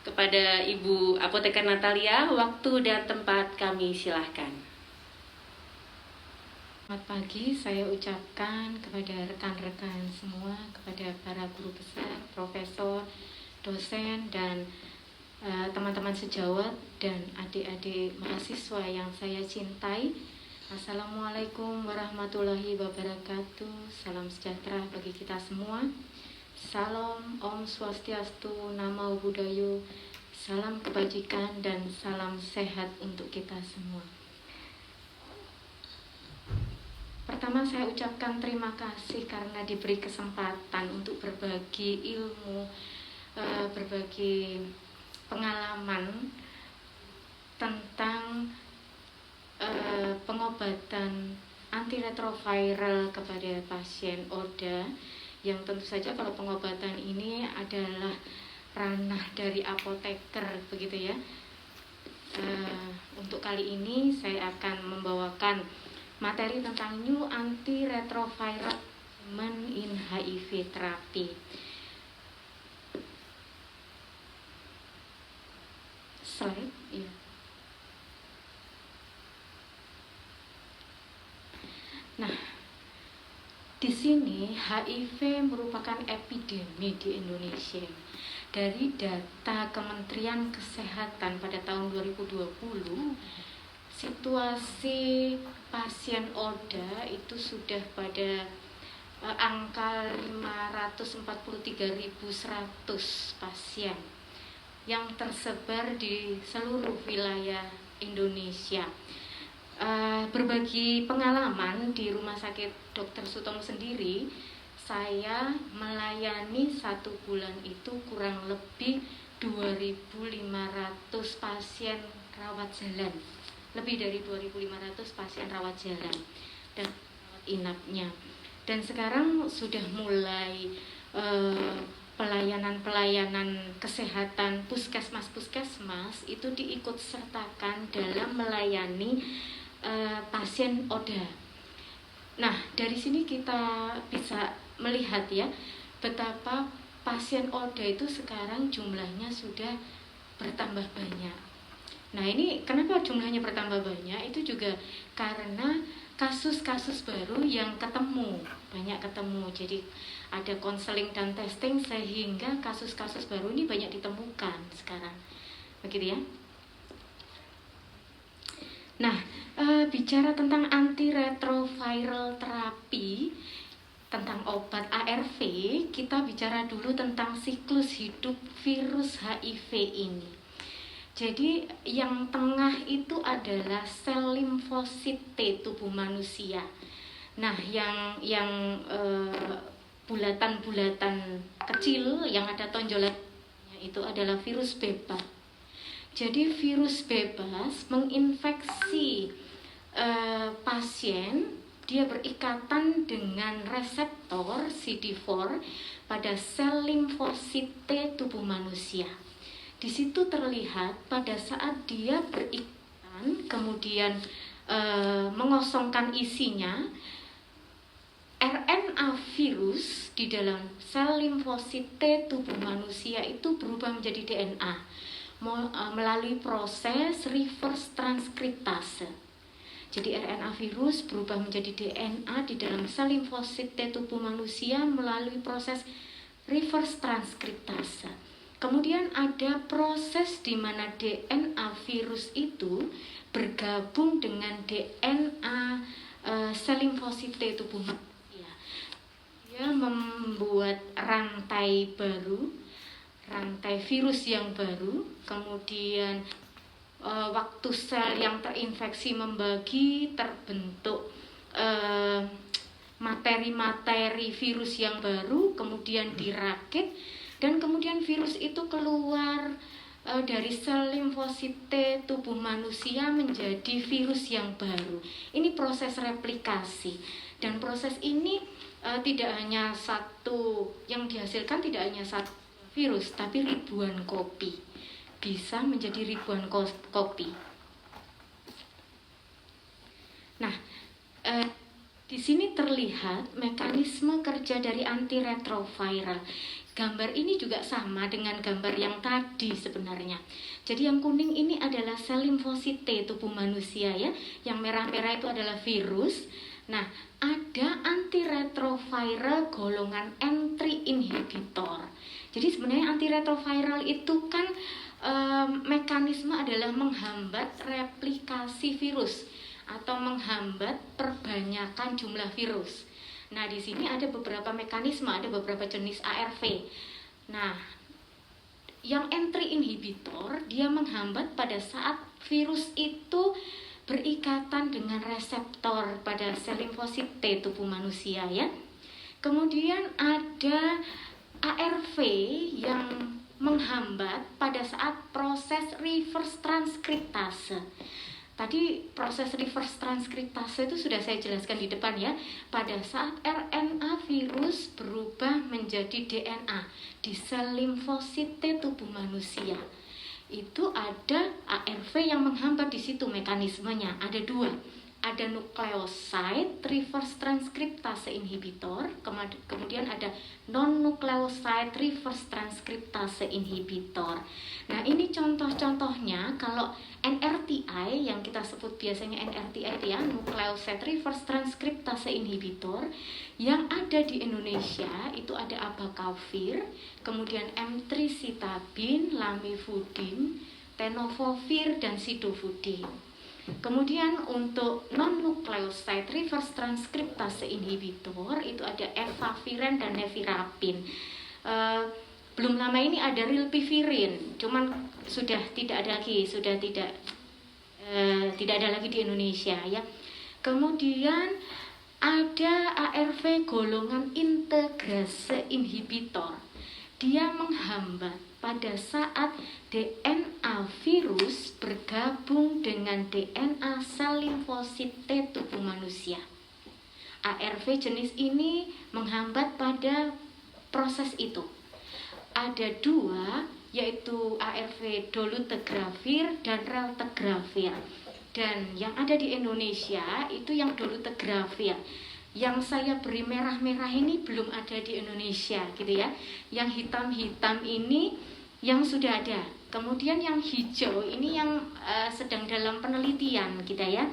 Kepada Ibu Apoteker Natalia, waktu dan tempat kami silahkan. Selamat pagi, saya ucapkan kepada rekan-rekan semua, kepada para guru besar, profesor, dosen, dan teman-teman sejawat dan adik-adik mahasiswa yang saya cintai. Assalamualaikum warahmatullahi wabarakatuh. Salam sejahtera bagi kita semua. Salam Om Swastiastu, Namo Buddhaya, salam kebajikan dan salam sehat untuk kita semua. Pertama saya ucapkan terima kasih karena diberi kesempatan untuk berbagi ilmu, berbagi pengalaman tentang pengobatan antiretroviral kepada pasien ODA, yang tentu saja kalau pengobatan ini adalah ranah dari apoteker, begitu ya. Untuk kali ini saya akan membawakan materi tentang new antiretroviral in HIV therapy. Slide, ya. Nah, di sini HIV merupakan epidemi di Indonesia. Dari data Kementerian Kesehatan pada tahun 2020, situasi pasien ODA itu sudah pada angka 543.100 pasien yang tersebar di seluruh wilayah Indonesia. Berbagi pengalaman di Rumah Sakit Dr. Sutomo sendiri, saya melayani 1 bulan itu kurang lebih 2.500 pasien rawat jalan, lebih dari 2.500 pasien rawat jalan dan rawat inapnya. Dan sekarang sudah mulai pelayanan kesehatan puskesmas itu diikut sertakan dalam melayani pasien ODA. Nah, dari sini kita bisa melihat ya betapa pasien ODA itu sekarang jumlahnya sudah bertambah banyak. Nah, ini kenapa jumlahnya bertambah banyak? Itu juga karena kasus-kasus baru yang banyak ketemu. Jadi ada konseling dan testing sehingga kasus-kasus baru ini banyak ditemukan sekarang. Begitu ya. Nah, bicara tentang antiretroviral terapi, tentang obat ARV, kita bicara dulu tentang siklus hidup virus HIV ini. Jadi yang tengah itu adalah sel limfosit T tubuh manusia. Nah, yang bulatan-bulatan kecil yang ada tonjolannya itu adalah virus bebas. Jadi virus bebas menginfeksi pasien, dia berikatan dengan reseptor CD4 pada sel limfosit T tubuh manusia. Di situ terlihat pada saat dia berikatan kemudian mengosongkan isinya, RNA virus di dalam sel limfosit T tubuh manusia itu berubah menjadi DNA melalui proses reverse transkriptase. Jadi RNA virus berubah menjadi DNA di dalam sel limfosit T tubuh manusia melalui proses reverse transkriptase. Kemudian ada proses di mana DNA virus itu bergabung dengan DNA sel limfosit T tubuh manusia. Dia membuat rantai baru, rantai virus yang baru, kemudian waktu sel yang terinfeksi membagi, terbentuk materi-materi virus yang baru, kemudian dirakit, dan kemudian virus itu keluar dari sel limfosit T tubuh manusia menjadi virus yang baru. Ini proses replikasi, dan proses ini tidak hanya satu, yang dihasilkan tidak hanya satu virus, tapi ribuan kopi, bisa menjadi ribuan kopi. Nah, di sini terlihat mekanisme kerja dari antiretroviral. gambar ini juga sama dengan gambar yang tadi sebenarnya. Jadi yang kuning ini adalah sel limfosit T tubuh manusia ya. Yang merah-merah itu adalah virus. Nah, ada antiretroviral golongan N3 inhibitor. Jadi sebenarnya antiretroviral itu kan mekanisme adalah menghambat replikasi virus atau menghambat perbanyakan jumlah virus. Nah, di sini ada beberapa mekanisme, ada beberapa jenis ARV. Nah, yang N3 inhibitor dia menghambat pada saat virus itu berikatan dengan reseptor pada sel limfosit T tubuh manusia ya. Kemudian ada ARV yang menghambat pada saat proses reverse transkriptase. Tadi proses reverse transkriptase itu sudah saya jelaskan di depan ya. Pada saat RNA virus berubah menjadi DNA di sel limfosit T tubuh manusia. Itu ada ARV yang menghambat di situ mekanismenya. Ada dua. Ada nucleoside reverse transkriptase inhibitor, kemudian ada non-nucleoside reverse transkriptase inhibitor. Nah, ini contoh-contohnya kalau NRTI yang kita sebut biasanya NRTI ya, nucleoside reverse transkriptase inhibitor yang ada di Indonesia itu ada abacavir, kemudian emtricitabine, lamivudine, tenofovir dan sidofudin. Kemudian untuk non-nucleoside reverse transkriptase inhibitor itu ada efavirenz dan nevirapin. Belum lama ini ada rilpivirine, cuman sudah tidak ada lagi, tidak ada lagi di Indonesia ya. Kemudian ada ARV golongan integrase inhibitor. Dia menghambat pada saat DNA virus bergabung dengan DNA sel limfosit T tubuh manusia. ARV jenis ini menghambat pada proses itu. Ada dua, yaitu ARV dolutegravir dan reltegravir. Dan yang ada di Indonesia itu yang dolutegravir. Yang saya beri merah-merah ini belum ada di Indonesia gitu ya. Yang hitam-hitam ini yang sudah ada. Kemudian yang hijau ini yang sedang dalam penelitian kita ya.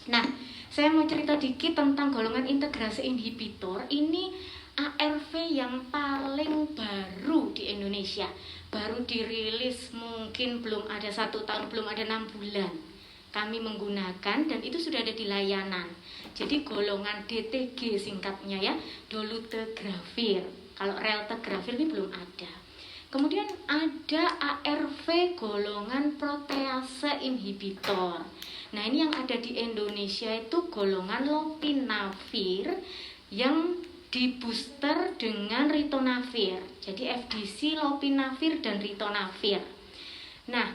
Nah, saya mau cerita dikit tentang golongan integrase inhibitor. Ini ARV yang paling baru di Indonesia. Baru dirilis mungkin belum ada 1 tahun, belum ada 6 bulan. Kami menggunakan dan itu sudah ada di layanan. Jadi golongan DTG singkatnya ya, dolutegravir. Kalau reltegravir ini belum ada. Kemudian ada ARV golongan protease inhibitor. Nah, ini yang ada di Indonesia itu golongan lopinavir yang dibooster dengan ritonavir. Jadi FDC, lopinavir dan ritonavir. Nah,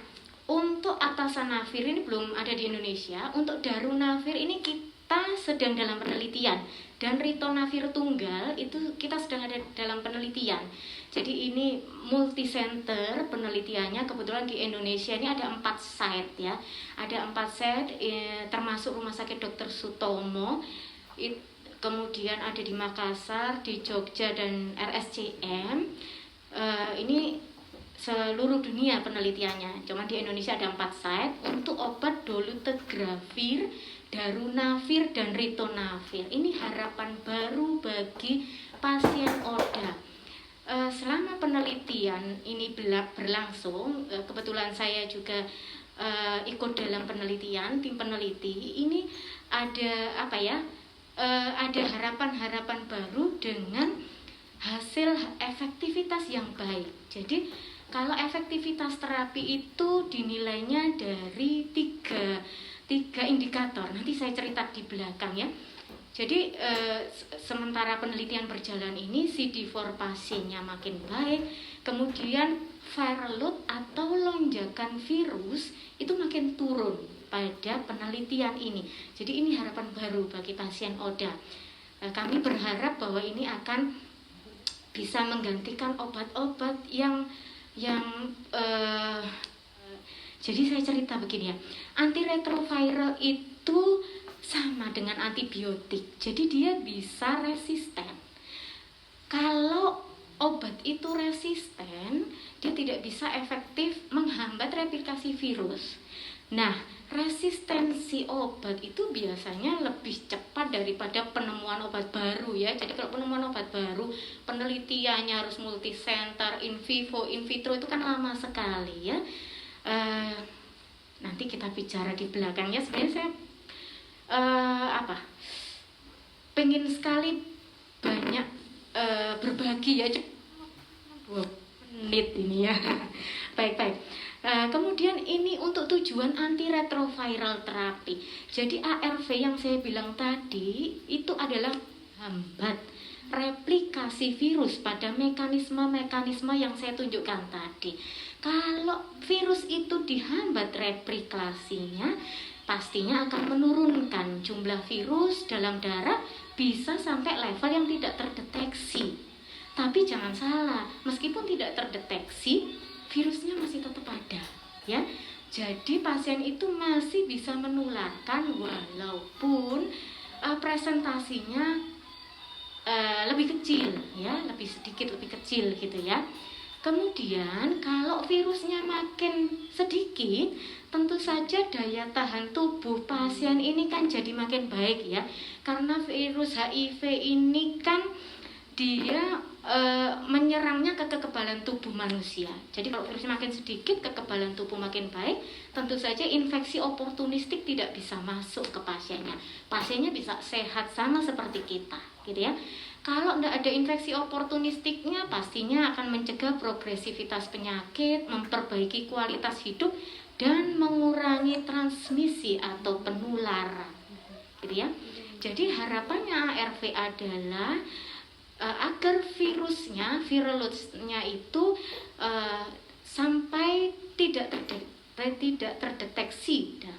untuk atasanavir ini belum ada di Indonesia. Untuk darunavir ini kita sedang dalam penelitian. Dan ritonavir tunggal itu kita sedang ada dalam penelitian. Jadi ini multi-center penelitiannya. Kebetulan di Indonesia ini ada 4 site ya. Ada 4 site termasuk Rumah Sakit Dr. Sutomo. Kemudian ada di Makassar, di Jogja dan RSCM. Ini seluruh dunia penelitiannya. Cuman di Indonesia ada 4 site untuk obat dolutegravir, darunavir dan ritonavir. Ini harapan baru bagi pasien ODA. Selama penelitian ini berlangsung, kebetulan saya juga ikut dalam penelitian, tim peneliti. Ini ada ada harapan-harapan baru dengan hasil efektivitas yang baik. Jadi kalau efektivitas terapi itu dinilainya dari tiga indikator. Nanti saya cerita di belakang ya. Jadi sementara penelitian berjalan ini CD4 pasiennya makin baik, kemudian viral load atau lonjakan virus itu makin turun pada penelitian ini. Jadi ini harapan baru bagi pasien ODA. Kami berharap bahwa ini akan bisa menggantikan obat-obat yang jadi saya cerita begini ya. Antiretroviral itu sama dengan antibiotik. Jadi dia bisa resisten. Kalau obat itu resisten, dia tidak bisa efektif menghambat replikasi virus. Nah, resistensi obat itu biasanya lebih cepat daripada penemuan obat baru ya. Jadi kalau penemuan obat baru, penelitiannya harus multicenter, in vivo, in vitro, itu kan lama sekali ya. Nanti kita bicara di belakangnya. Sebenarnya saya pengen sekali banyak berbagi ya, 2 menit ini ya. Baik. Kemudian ini untuk tujuan antiretroviral terapi. Jadi ARV yang saya bilang tadi itu adalah hambat replikasi virus pada mekanisme-mekanisme yang saya tunjukkan tadi. Kalau virus itu dihambat replikasinya, pastinya akan menurunkan jumlah virus dalam darah bisa sampai level yang tidak terdeteksi. Tapi jangan salah, meskipun tidak terdeteksi, virusnya masih tetap ada, ya. Jadi pasien itu masih bisa menularkan walaupun presentasinya lebih kecil, ya, lebih kecil gitu ya. Kemudian kalau virusnya makin sedikit, tentu saja daya tahan tubuh pasien ini kan jadi makin baik ya. Karena virus HIV ini kan dia menyerangnya ke kekebalan tubuh manusia. Jadi kalau virusnya makin sedikit, kekebalan tubuh makin baik, tentu saja infeksi oportunistik tidak bisa masuk ke pasiennya. Pasiennya bisa sehat sama seperti kita, gitu ya. Kalau tidak ada infeksi oportunistiknya, pastinya akan mencegah progresivitas penyakit, memperbaiki kualitas hidup, dan mengurangi transmisi atau penularan, gitu ya. Jadi harapannya ARV adalah agar virusnya itu sampai tidak terdeteksi